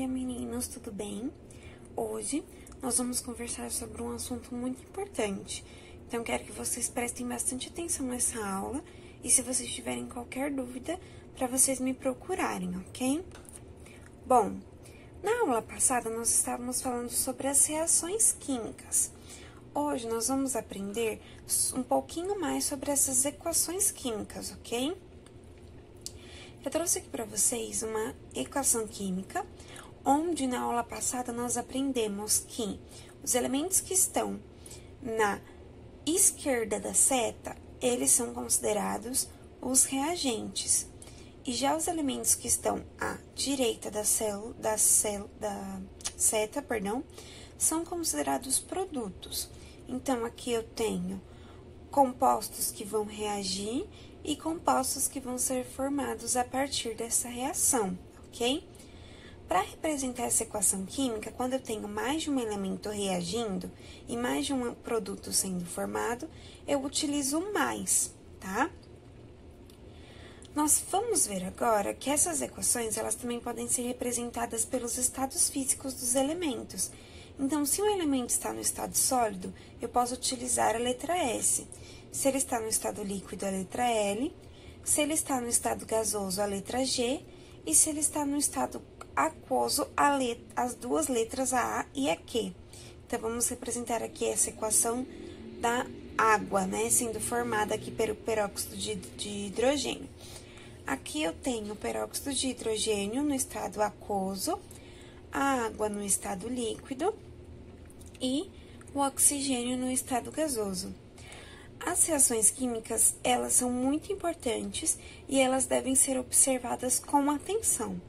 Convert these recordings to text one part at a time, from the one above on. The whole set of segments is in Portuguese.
dia, meninos, tudo bem? Hoje nós vamos conversar sobre um assunto muito importante. Então, quero que vocês prestem bastante atenção nessa aula e, se vocês tiverem qualquer dúvida, para vocês me procurarem, ok? Bom, na aula passada nós estávamos falando sobre as reações químicas. Hoje nós vamos aprender um pouquinho mais sobre essas equações químicas, ok? Eu trouxe aqui para vocês uma equação química, onde na aula passada nós aprendemos que os elementos que estão na esquerda da seta, eles são considerados os reagentes. E já os elementos que estão à direita da seta, são considerados produtos. Então, aqui eu tenho compostos que vão reagir e compostos que vão ser formados a partir dessa reação, ok? Para representar essa equação química, quando eu tenho mais de um elemento reagindo e mais de um produto sendo formado, eu utilizo mais, tá? Nós vamos ver agora que essas equações, elas também podem ser representadas pelos estados físicos dos elementos. Então, se um elemento está no estado sólido, eu posso utilizar a letra S. Se ele está no estado líquido, a letra L. Se ele está no estado gasoso, a letra G. E se ele está no estado aquoso, as duas letras a e a Q. Então, vamos representar aqui essa equação da água, né? Sendo formada aqui pelo peróxido de hidrogênio. Aqui eu tenho o peróxido de hidrogênio no estado aquoso, a água no estado líquido e o oxigênio no estado gasoso. As reações químicas, elas são muito importantes e elas devem ser observadas com atenção.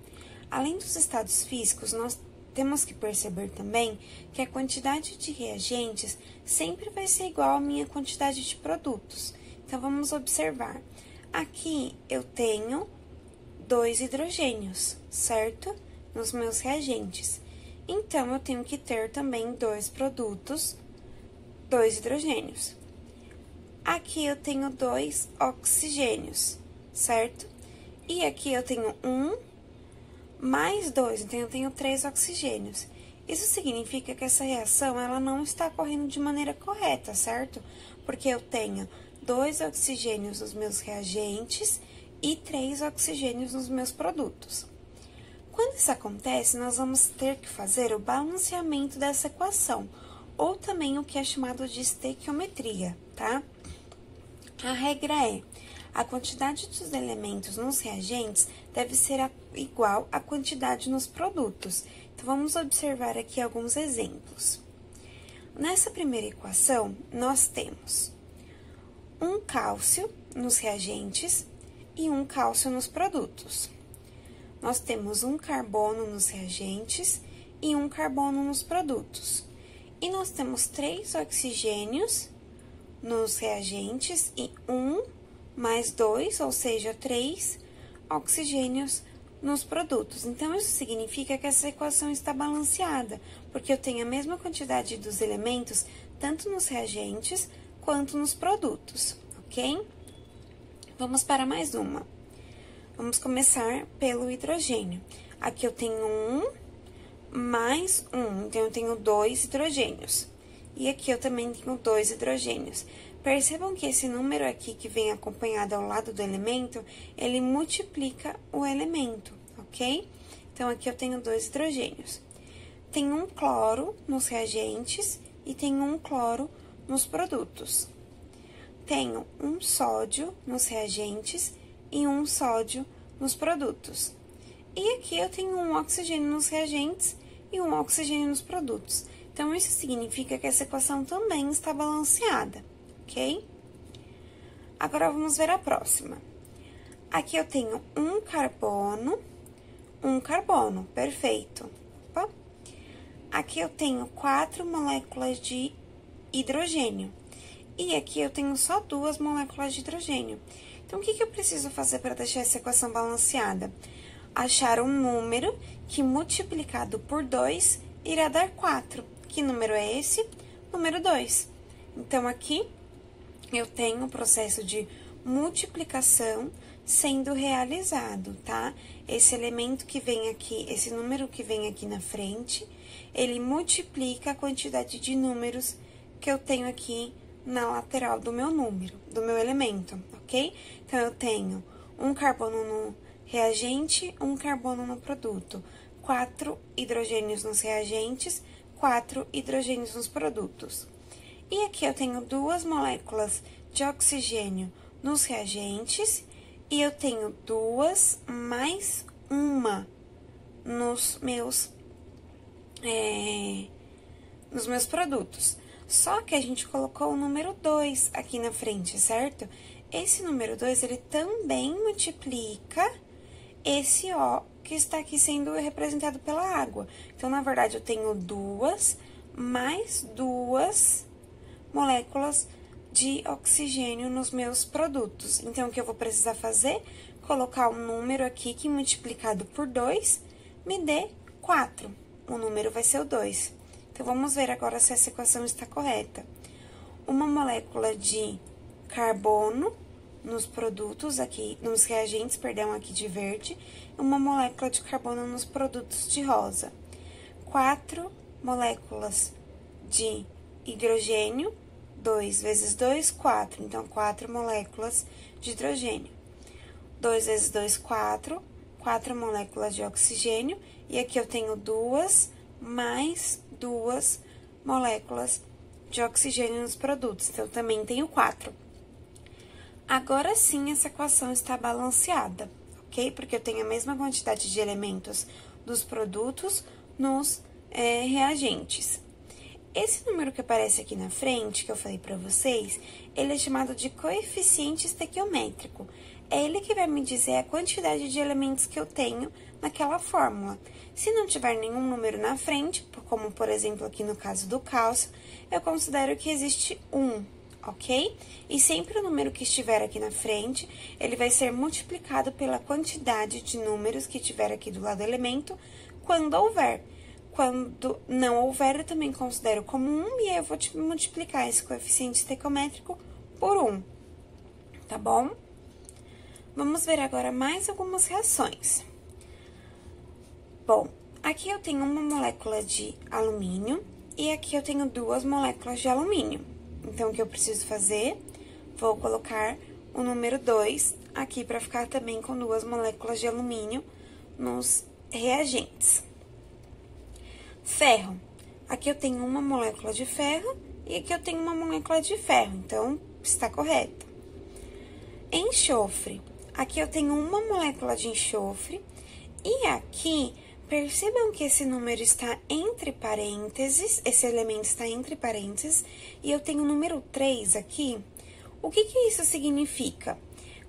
Além dos estados físicos, nós temos que perceber também que a quantidade de reagentes sempre vai ser igual à minha quantidade de produtos. Então, vamos observar. Aqui eu tenho 2 hidrogênios, certo? Nos meus reagentes. Então, eu tenho que ter também 2 produtos, 2 hidrogênios. Aqui eu tenho 2 oxigênios, certo? E aqui eu tenho 1 mais 2, então eu tenho 3 oxigênios. Isso significa que essa reação, ela não está ocorrendo de maneira correta, certo? Porque eu tenho 2 oxigênios nos meus reagentes e 3 oxigênios nos meus produtos. Quando isso acontece, nós vamos ter que fazer o balanceamento dessa equação, ou também o que é chamado de estequiometria, tá? A regra é, a quantidade dos elementos nos reagentes deve ser igual à quantidade nos produtos. Então, vamos observar aqui alguns exemplos. Nessa primeira equação, nós temos um cálcio nos reagentes e um cálcio nos produtos. Nós temos um carbono nos reagentes e um carbono nos produtos. E nós temos 3 oxigênios nos reagentes e 1 mais 2, ou seja, 3 oxigênios nos produtos. Então, isso significa que essa equação está balanceada, porque eu tenho a mesma quantidade dos elementos, tanto nos reagentes quanto nos produtos, ok? Vamos para mais uma. Vamos começar pelo hidrogênio. Aqui eu tenho 1 mais 1, então eu tenho 2 hidrogênios. E aqui eu também tenho 2 hidrogênios. Percebam que esse número aqui que vem acompanhado ao lado do elemento, ele multiplica o elemento, ok? Então, aqui eu tenho 2 hidrogênios. Tem um cloro nos reagentes e tem um cloro nos produtos. Tenho um sódio nos reagentes e um sódio nos produtos. E aqui eu tenho um oxigênio nos reagentes e um oxigênio nos produtos. Então, isso significa que essa equação também está balanceada, ok? Agora, vamos ver a próxima. Aqui eu tenho um carbono, perfeito. Opa. Aqui eu tenho 4 moléculas de hidrogênio. E aqui eu tenho só 2 moléculas de hidrogênio. Então, o que eu preciso fazer para deixar essa equação balanceada? Achar um número que, multiplicado por 2, irá dar 4. Que número é esse? Número 2. Então, aqui eu tenho o processo de multiplicação sendo realizado, tá? Esse elemento que vem aqui, esse número que vem aqui na frente, ele multiplica a quantidade de números que eu tenho aqui na lateral do meu número, do meu elemento, ok? Então, eu tenho um carbono no reagente, um carbono no produto, 4 hidrogênios nos reagentes, 4 hidrogênios nos produtos. E aqui eu tenho 2 moléculas de oxigênio nos reagentes e eu tenho 2 mais 1 nos meus produtos. Só que a gente colocou o número 2 aqui na frente, certo? Esse número 2, ele também multiplica esse O que está aqui sendo representado pela água. Então, na verdade, eu tenho 2 mais 2 moléculas de oxigênio nos meus produtos. Então, o que eu vou precisar fazer? Colocar um número aqui que multiplicado por 2 me dê 4. O número vai ser o 2. Então, vamos ver agora se essa equação está correta. Uma molécula de carbono nos produtos aqui, nos reagentes, perdão, aqui de verde, uma molécula de carbono nos produtos de rosa. 4 moléculas de hidrogênio, 2 vezes 2, 4. Então, 4 moléculas de hidrogênio. 2 vezes 2, 4. 4 moléculas de oxigênio. E aqui eu tenho 2 mais 2 moléculas de oxigênio nos produtos. Então, eu também tenho 4. Agora sim, essa equação está balanceada, ok? Porque eu tenho a mesma quantidade de elementos dos produtos nos reagentes. Esse número que aparece aqui na frente, que eu falei para vocês, ele é chamado de coeficiente estequiométrico. É ele que vai me dizer a quantidade de elementos que eu tenho naquela fórmula. Se não tiver nenhum número na frente, como por exemplo aqui no caso do cálcio, eu considero que existe 1, ok? E sempre o número que estiver aqui na frente, ele vai ser multiplicado pela quantidade de números que tiver aqui do lado do elemento, quando houver. Quando não houver, eu também considero como 1, e aí eu vou multiplicar esse coeficiente estequiométrico por 1, tá bom? Vamos ver agora mais algumas reações. Bom, aqui eu tenho uma molécula de alumínio e aqui eu tenho 2 moléculas de alumínio. Então, o que eu preciso fazer? Vou colocar o número 2 aqui para ficar também com 2 moléculas de alumínio nos reagentes. Ferro. Aqui eu tenho uma molécula de ferro e aqui eu tenho uma molécula de ferro, então está correto. Enxofre. Aqui eu tenho uma molécula de enxofre e aqui, percebam que esse número está entre parênteses, esse elemento está entre parênteses, e eu tenho o número 3 aqui. O que isso significa?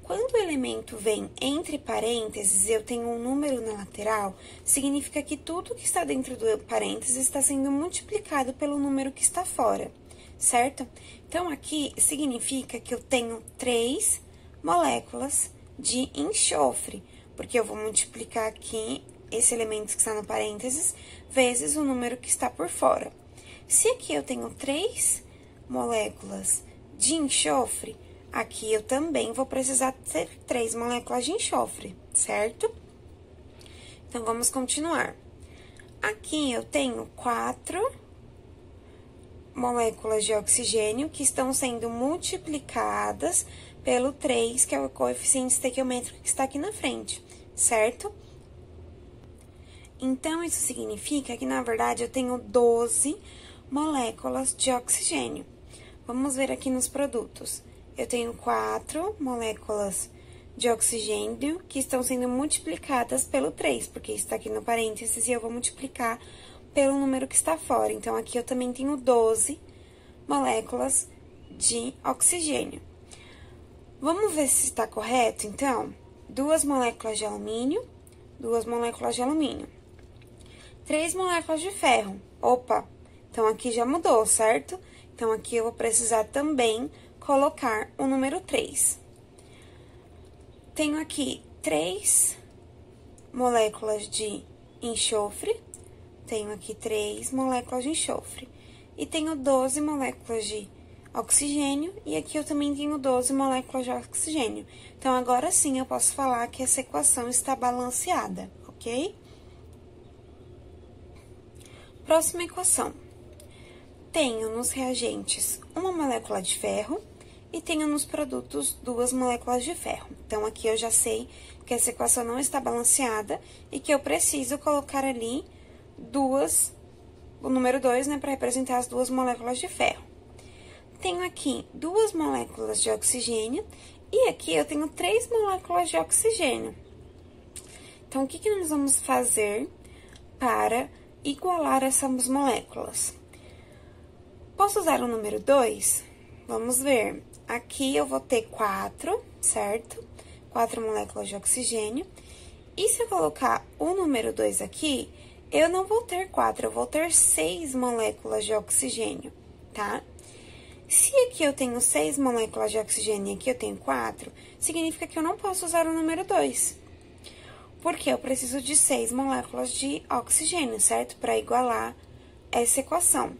Quando o elemento vem entre parênteses e eu tenho um número na lateral, significa que tudo que está dentro do parênteses está sendo multiplicado pelo número que está fora, certo? Então, aqui significa que eu tenho 3 moléculas de enxofre, porque eu vou multiplicar aqui esse elemento que está no parênteses vezes o número que está por fora. Se aqui eu tenho 3 moléculas de enxofre, aqui eu também vou precisar ter 3 moléculas de enxofre, certo? Então, vamos continuar. Aqui eu tenho 4 moléculas de oxigênio que estão sendo multiplicadas pelo 3, que é o coeficiente estequiométrico que está aqui na frente, certo? Então, isso significa que, na verdade, eu tenho 12 moléculas de oxigênio. Vamos ver aqui nos produtos. Eu tenho 4 moléculas de oxigênio que estão sendo multiplicadas pelo 3, porque isso está aqui no parênteses e eu vou multiplicar pelo número que está fora. Então, aqui eu também tenho 12 moléculas de oxigênio. Vamos ver se está correto, então? 2 moléculas de alumínio, 2 moléculas de alumínio. 3 moléculas de ferro. Opa, então aqui já mudou, certo? Então, aqui eu vou precisar também colocar o número 3. Tenho aqui 3 moléculas de enxofre. Tenho aqui 3 moléculas de enxofre. E tenho 12 moléculas de oxigênio, e aqui eu também tenho 12 moléculas de oxigênio. Então, agora sim eu posso falar que essa equação está balanceada, ok? Próxima equação. Tenho nos reagentes uma molécula de ferro e tenho nos produtos 2 moléculas de ferro. Então, aqui eu já sei que essa equação não está balanceada e que eu preciso colocar ali o número 2, né, para representar as 2 moléculas de ferro. Tenho aqui 2 moléculas de oxigênio e aqui eu tenho 3 moléculas de oxigênio. Então, o que nós vamos fazer para igualar essas moléculas? Posso usar o número 2? Vamos ver. Aqui eu vou ter 4, certo? 4 moléculas de oxigênio. E se eu colocar o número 2 aqui, eu não vou ter 4, eu vou ter 6 moléculas de oxigênio, tá? Se aqui eu tenho 6 moléculas de oxigênio e aqui eu tenho 4, significa que eu não posso usar o número 2. Porque eu preciso de 6 moléculas de oxigênio, certo? Para igualar essa equação.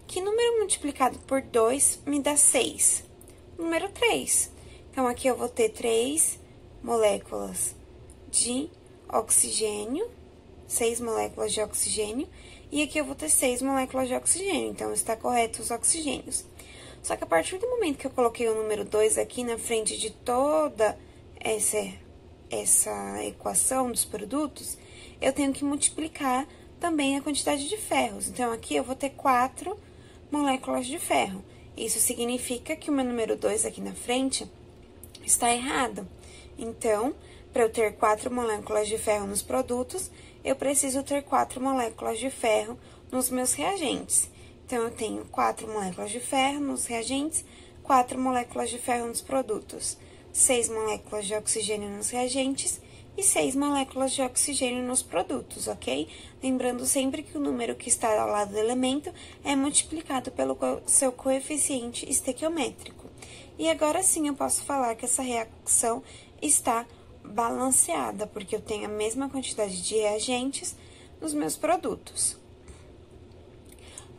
Que número multiplicado por 2 me dá 6? Número 3. Então, aqui eu vou ter 3 moléculas de oxigênio, 6 moléculas de oxigênio, e aqui eu vou ter 6 moléculas de oxigênio, então está correto os oxigênios. Só que a partir do momento que eu coloquei o número 2 aqui na frente de toda essa equação dos produtos, eu tenho que multiplicar também a quantidade de ferros. Então, aqui eu vou ter 4 moléculas de ferro. Isso significa que o meu número 2 aqui na frente está errado. Então, para eu ter 4 moléculas de ferro nos produtos, eu preciso ter 4 moléculas de ferro nos meus reagentes. Então, eu tenho 4 moléculas de ferro nos reagentes, 4 moléculas de ferro nos produtos, 6 moléculas de oxigênio nos reagentes e 6 moléculas de oxigênio nos produtos, ok? Lembrando sempre que o número que está ao lado do elemento é multiplicado pelo seu coeficiente estequiométrico. E agora sim eu posso falar que essa reação está balanceada, porque eu tenho a mesma quantidade de reagentes nos meus produtos.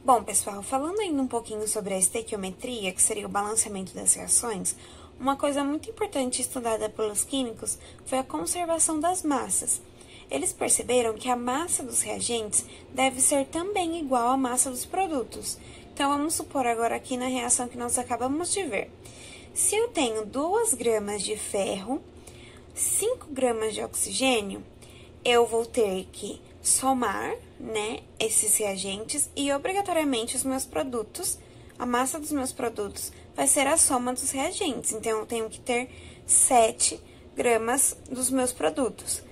Bom, pessoal, falando ainda um pouquinho sobre a estequiometria, que seria o balanceamento das reações, uma coisa muito importante estudada pelos químicos foi a conservação das massas. Eles perceberam que a massa dos reagentes deve ser também igual à massa dos produtos. Então, vamos supor agora aqui na reação que nós acabamos de ver. Se eu tenho 2 gramas de ferro, 5 gramas de oxigênio, eu vou ter que somar, né, esses reagentes e obrigatoriamente os meus produtos, a massa dos meus produtos vai ser a soma dos reagentes. Então, eu tenho que ter 7 gramas dos meus produtos.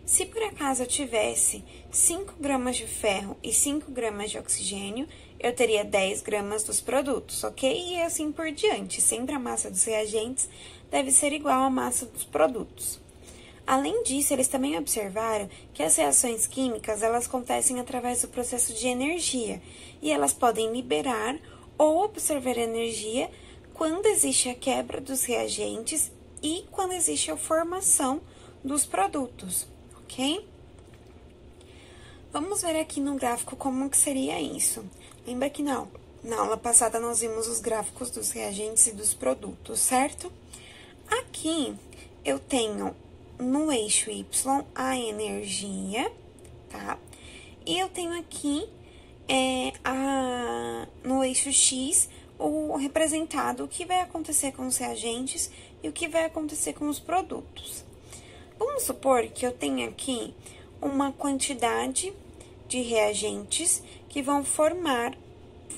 Se por acaso eu tivesse 5 gramas de ferro e 5 gramas de oxigênio, eu teria 10 gramas dos produtos, ok? E assim por diante. Sempre a massa dos reagentes deve ser igual à massa dos produtos. Além disso, eles também observaram que as reações químicas, elas acontecem através do processo de energia, e elas podem liberar ou absorver energia quando existe a quebra dos reagentes e quando existe a formação dos produtos, ok? Vamos ver aqui no gráfico como que seria isso. Lembra que na aula passada nós vimos os gráficos dos reagentes e dos produtos, certo? Aqui eu tenho no eixo Y a energia, tá? E eu tenho aqui no eixo X o representado, o que vai acontecer com os reagentes e o que vai acontecer com os produtos. Vamos supor que eu tenho aqui uma quantidade de reagentes que vão formar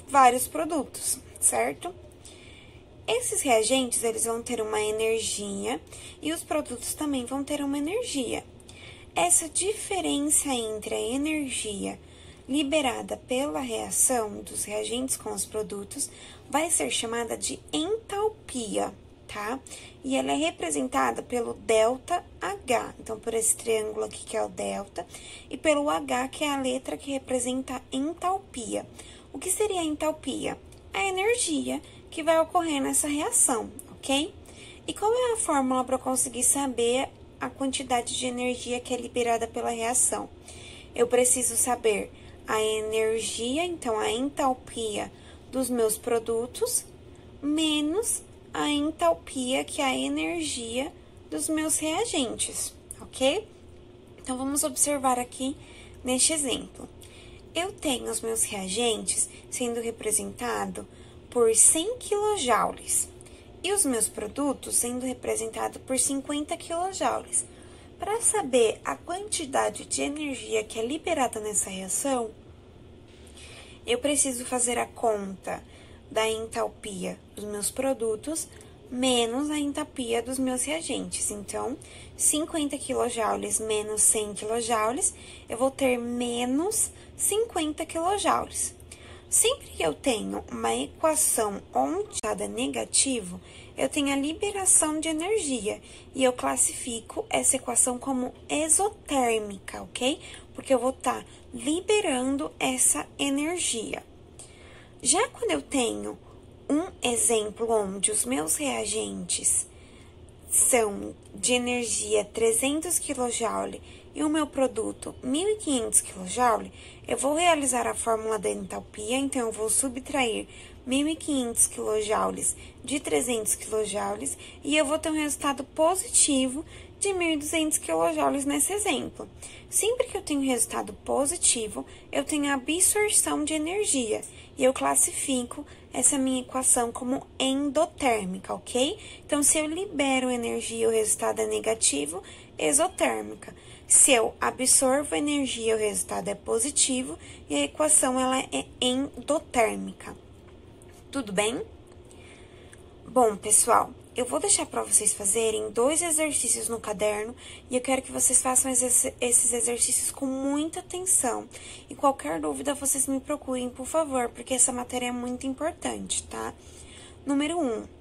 vários produtos, certo? Esses reagentes, eles vão ter uma energia e os produtos também vão ter uma energia. Essa diferença entre a energia liberada pela reação dos reagentes com os produtos vai ser chamada de entalpia, tá? E ela é representada pelo ΔH, então por esse triângulo aqui que é o delta, e pelo H, que é a letra que representa a entalpia. O que seria a entalpia? A energia que vai ocorrer nessa reação, ok? E qual é a fórmula para eu conseguir saber a quantidade de energia que é liberada pela reação? Eu preciso saber a energia, então a entalpia dos meus produtos menos a entalpia, que é a energia dos meus reagentes, ok? Então, vamos observar aqui neste exemplo. Eu tenho os meus reagentes sendo representados por 100 kJ e os meus produtos sendo representados por 50 kJ. Para saber a quantidade de energia que é liberada nessa reação, eu preciso fazer a conta da entalpia dos meus produtos menos a entalpia dos meus reagentes. Então, 50 kJ menos 100 kJ, eu vou ter menos 50 kJ. Sempre que eu tenho uma equação onde está negativo, eu tenho a liberação de energia. E eu classifico essa equação como exotérmica, ok? Porque eu vou estar liberando essa energia. Já quando eu tenho um exemplo onde os meus reagentes são de energia 300 kJ e o meu produto 1.500 kJ, eu vou realizar a fórmula da entalpia, então eu vou subtrair 1.500 kJ de 300 kJ e eu vou ter um resultado positivo de 1.200 kJ nesse exemplo. Sempre que eu tenho resultado positivo, eu tenho a absorção de energia e eu classifico essa minha equação como endotérmica, ok? Então, se eu libero energia e o resultado é negativo, exotérmica. Se eu absorvo energia, o resultado é positivo e a equação ela é endotérmica. Tudo bem? Bom, pessoal, eu vou deixar para vocês fazerem 2 exercícios no caderno e eu quero que vocês façam esses exercícios com muita atenção. E qualquer dúvida, vocês me procurem, por favor, porque essa matéria é muito importante, tá? Número 1.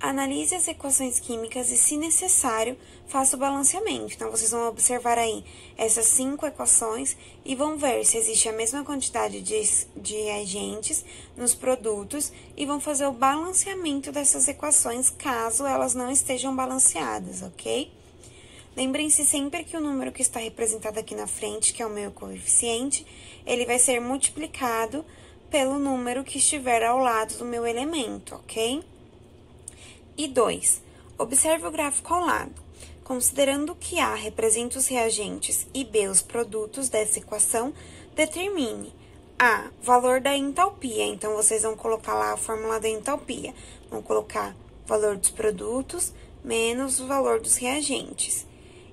Analise as equações químicas e, se necessário, faça o balanceamento. Então, vocês vão observar aí essas 5 equações e vão ver se existe a mesma quantidade de reagentes nos produtos e vão fazer o balanceamento dessas equações, caso elas não estejam balanceadas, ok? Lembrem-se sempre que o número que está representado aqui na frente, que é o meu coeficiente, ele vai ser multiplicado pelo número que estiver ao lado do meu elemento, ok? E 2. Observe o gráfico ao lado. Considerando que A representa os reagentes e B os produtos dessa equação, determine A, valor da entalpia. Então, vocês vão colocar lá a fórmula da entalpia. Vão colocar o valor dos produtos menos o valor dos reagentes.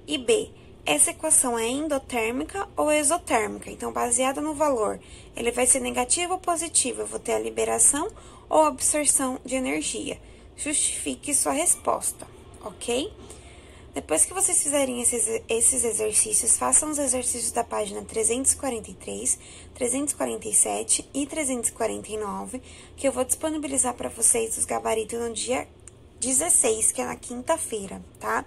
E B, essa equação é endotérmica ou exotérmica? Então, baseada no valor, ele vai ser negativo ou positivo? Eu vou ter a liberação ou absorção de energia. Justifique sua resposta, ok? Depois que vocês fizerem esses exercícios, façam os exercícios da página 343, 347 e 349, que eu vou disponibilizar para vocês os gabaritos no dia 16, que é na quinta-feira, tá?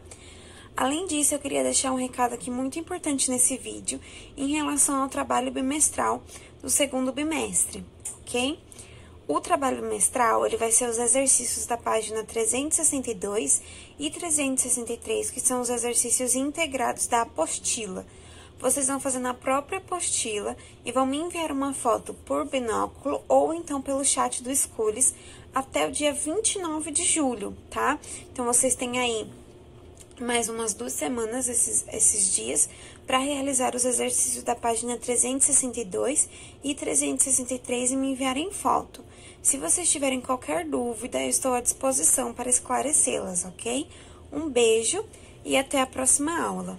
Além disso, eu queria deixar um recado aqui muito importante nesse vídeo em relação ao trabalho bimestral do segundo bimestre, ok? O trabalho bimestral, ele vai ser os exercícios da página 362 e 363, que são os exercícios integrados da apostila. Vocês vão fazer na própria apostila e vão me enviar uma foto por binóculo ou então pelo chat do Schools até o dia 29 de julho, tá? Então, vocês têm aí mais umas 2 semanas, esses dias, para realizar os exercícios da página 362 e 363 e me enviarem foto. Se vocês tiverem qualquer dúvida, eu estou à disposição para esclarecê-las, ok? Um beijo e até a próxima aula.